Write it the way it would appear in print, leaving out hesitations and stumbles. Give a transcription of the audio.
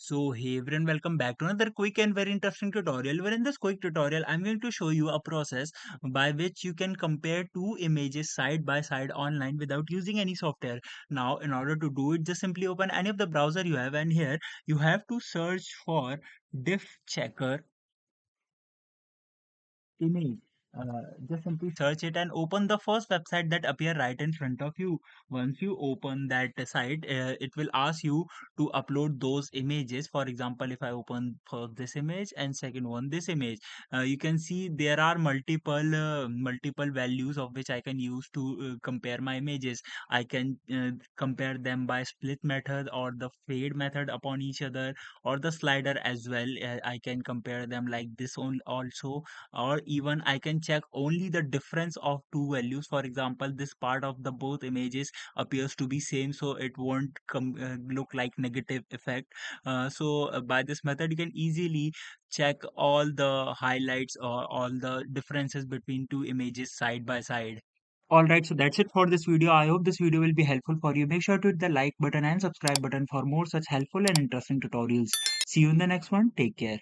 So hey everyone, welcome back to another quick and very interesting tutorial where in this quick tutorial I'm going to show you a process by which you can compare two images side by side online without using any software. Now in order to do it, just simply open any of the browser you have, and here you have to search for diff checker image. Just simply search it and open the first website that appear right in front of you. Once you open that site, it will ask you to upload those images. For example, if I open first this image and second one this image, you can see there are multiple values of which I can use to compare my images. I can compare them by split method or the fade method upon each other, or the slider as well. I can compare them like this on also, or even I can check only the difference of two values. For example, this part of the both images appears to be same, so it won't look like negative effect. By this method you can easily check all the highlights or all the differences between two images side by side. Alright, so that's it for this video. I hope this video will be helpful for you. Make sure to hit the like button and subscribe button for more such helpful and interesting tutorials. See you in the next one. Take care.